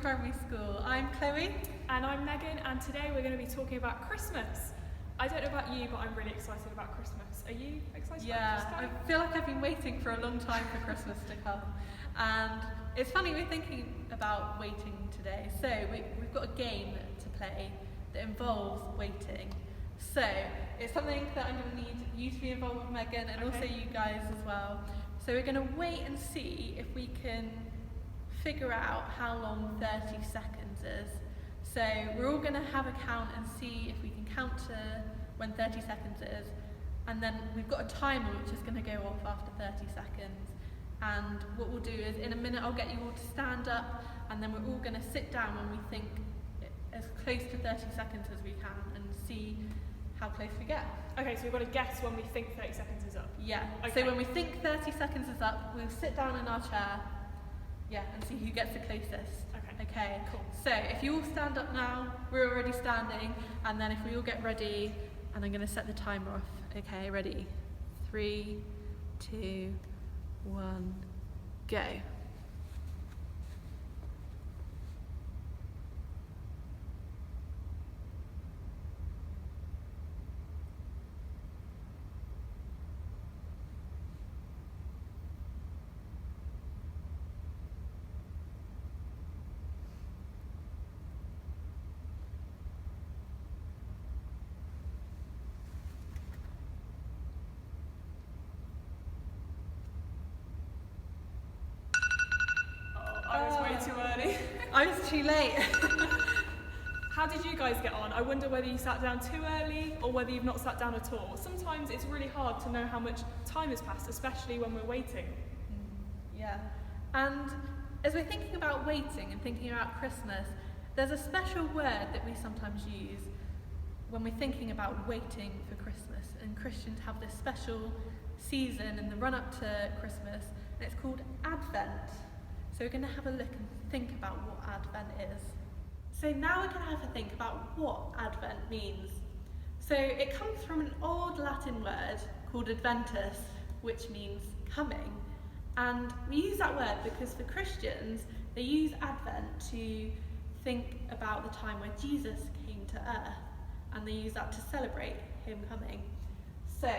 Primary School. I'm Chloe. And I'm Megan, and today we're going to be talking about Christmas. I don't know about you, but I'm really excited about Christmas. Are you excited about Christmas? I feel like I've been waiting for a long time for Christmas to come. And it's funny, we're thinking about waiting today. So we've got a game to play that involves waiting. So it's something that I'm going to need you to be involved with, Megan, and also you guys as well. So we're going to wait and see if we can figure out how long 30 seconds is. So we're all going to have a count and see if we can count to when 30 seconds is. And then we've got a timer which is going to go off after 30 seconds. And what we'll do is in a minute I'll get you all to stand up, and then we're all going to sit down when we think as close to 30 seconds as we can and see how close we get. Okay, so we've got to guess when we think 30 seconds is up. Yeah, okay. So when we think 30 seconds is up, we'll sit down in our chair, and see who gets the closest. Okay, cool. So if you all stand up now, we're already standing, and then if we all get ready, and I'm going to set the timer off. Okay, ready? 3, 2, 1, go. I was way too early. I was too late. How did you guys get on? I wonder whether you sat down too early or whether you've not sat down at all. Sometimes it's really hard to know how much time has passed, especially when we're waiting. Yeah, and as we're thinking about waiting and thinking about Christmas, there's a special word that we sometimes use when we're thinking about waiting for Christmas. And Christians have this special season in the run-up to Christmas, and it's called Advent. So we're going to have a look and think about what Advent is. So now we're going to have a think about what Advent means. So it comes from an old Latin word called Adventus, which means coming. And we use that word because for Christians, they use Advent to think about the time where Jesus came to earth. And they use that to celebrate him coming. So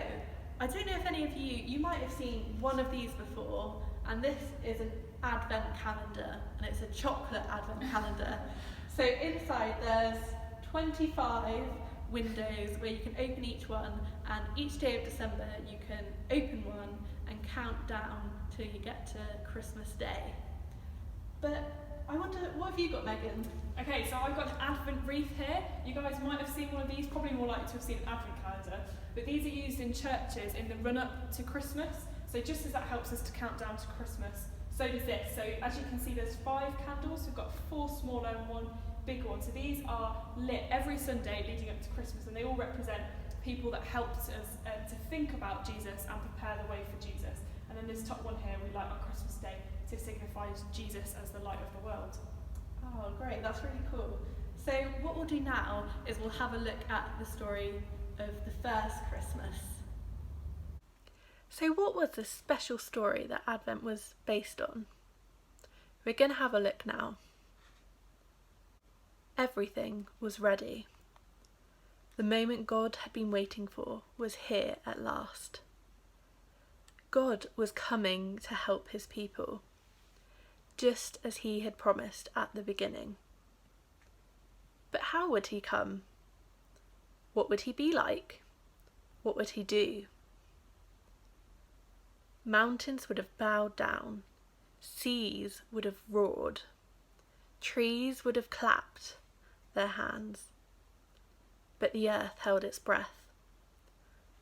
I don't know if any of you might have seen one of these before, and this is an Advent calendar, and it's a chocolate Advent calendar. So inside there's 25 windows where you can open each one, and each day of December you can open one and count down till you get to Christmas Day. But I wonder, what have you got, Megan? Okay, so I've got an Advent wreath here. You guys might have seen one of these, probably more likely to have seen an Advent calendar, but these are used in churches in the run-up to Christmas. So just as that helps us to count down to Christmas, so does this. So as you can see, there's 5 candles. We've got 4 smaller and 1 big one. So these are lit every Sunday leading up to Christmas, and they all represent people that helped us to think about Jesus and prepare the way for Jesus. And then this top one here we light on Christmas Day to signify Jesus as the light of the world. Oh, great, that's really cool. So what we'll do now is we'll have a look at the story of the first Christmas. So what was the special story that Advent was based on? We're going to have a look now. Everything was ready. The moment God had been waiting for was here at last. God was coming to help his people, just as he had promised at the beginning. But how would he come? What would he be like? What would he do? Mountains would have bowed down, seas would have roared, trees would have clapped their hands, but the earth held its breath.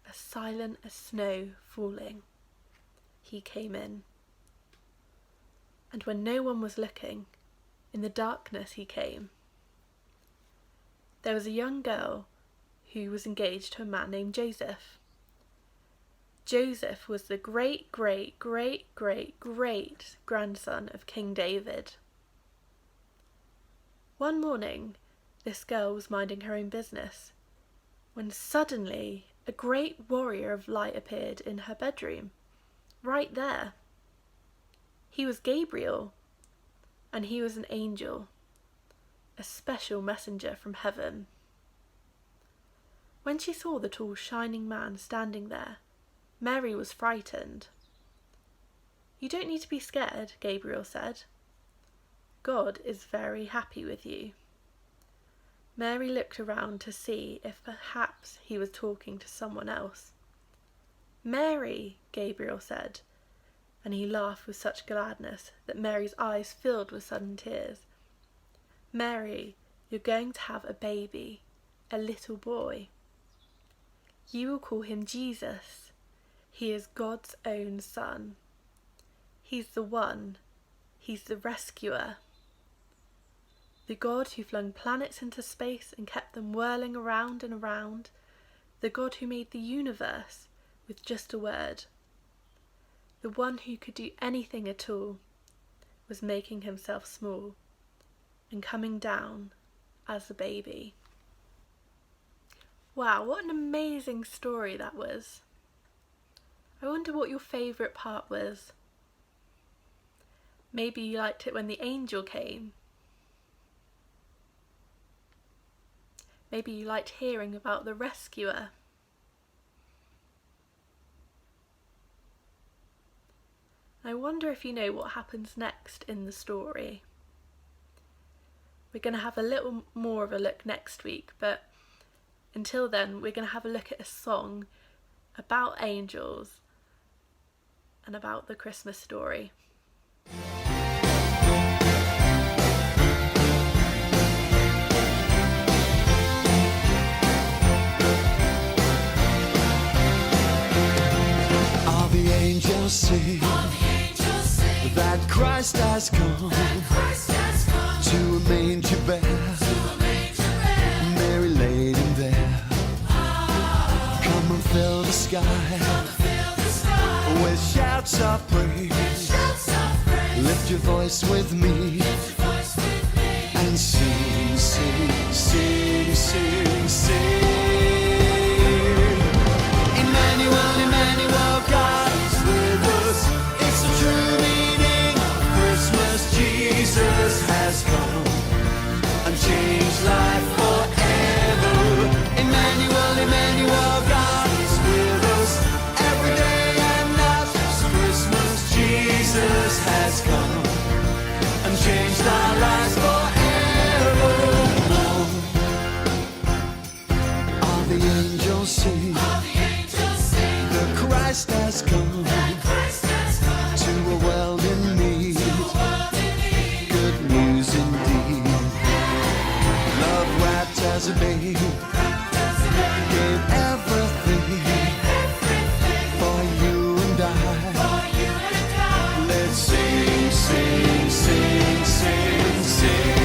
As silent as snow falling, he came in. And when no one was looking, in the darkness he came. There was a young girl who was engaged to a man named Joseph. Joseph was the great grandson of King David. One morning, this girl was minding her own business, when suddenly a great warrior of light appeared in her bedroom, right there. He was Gabriel, and he was an angel, a special messenger from heaven. When she saw the tall, shining man standing there, Mary was frightened. "You don't need to be scared," Gabriel said. "God is very happy with you." Mary looked around to see if perhaps he was talking to someone else. "Mary," Gabriel said, and he laughed with such gladness that Mary's eyes filled with sudden tears. "Mary, you're going to have a baby, a little boy. You will call him Jesus. He is God's own son. He's the one. He's the rescuer. The God who flung planets into space and kept them whirling around and around. The God who made the universe with just a word. The one who could do anything at all was making himself small and coming down as a baby." Wow, what an amazing story that was. I wonder what your favourite part was. Maybe you liked it when the angel came. Maybe you liked hearing about the rescuer. I wonder if you know what happens next in the story. We're going to have a little more of a look next week, but until then we're going to have a look at a song about angels and about the Christmas story. All the angels sing that Christ has come to a manger bed. Mary laid him there. Come and fill the sky with shouts of praise. Lift your voice with me and sing, sing, sing, sing, sing. Emmanuel, Emmanuel, God is with us. It's the true meaning of Christmas. Jesus has come and changed life forever. Emmanuel, Emmanuel, God is with us every day and night. It's Christmas. Jesus has come and changed our lives forever. All the angels sing. The Christ has come to a world in need. Good news indeed. Love wrapped as a babe, gave everything for you and I. Let's sing, sing, sing, sing, sing.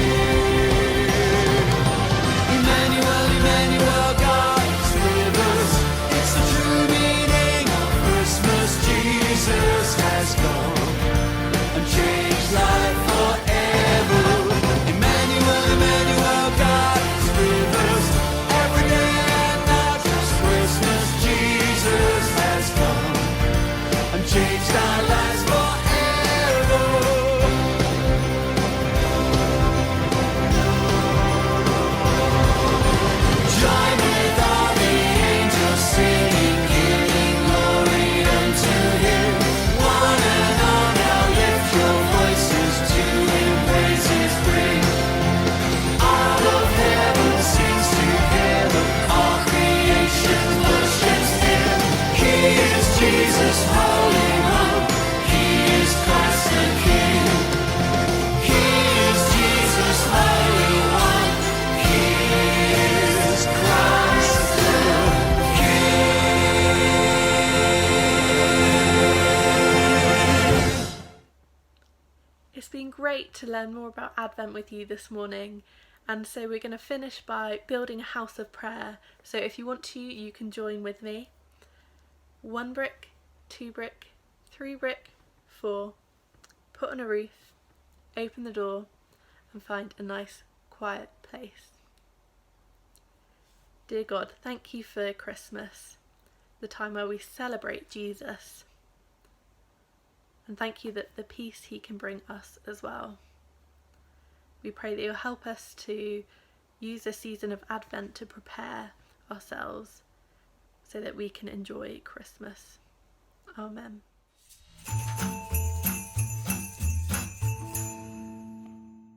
Emmanuel, Emmanuel, God is with us. It's the true meaning of Christmas. Jesus has come and changed life forever. Emmanuel, Emmanuel, God is with us every day and night. It's Christmas. Jesus has come and changed our lives forever. Join with all the angels singing, giving glory unto Him. One and all now lift your voices to Him, praises bring. All of heaven sings together, all creation worships Him. He is Jesus, Holy One. He is Christ the King. He is Jesus, Holy One. He is Christ the King. It's been great to learn more about Advent with you this morning, and so we're going to finish by building a house of prayer. So if you want to, you can join with me. 1 brick, 2 brick, 3 brick, 4. Put on a roof, open the door, and find a nice quiet place. Dear God, thank you for Christmas, the time where we celebrate Jesus. And thank you that the peace He can bring us as well. We pray that you'll help us to use the season of Advent to prepare ourselves so that we can enjoy Christmas. Amen.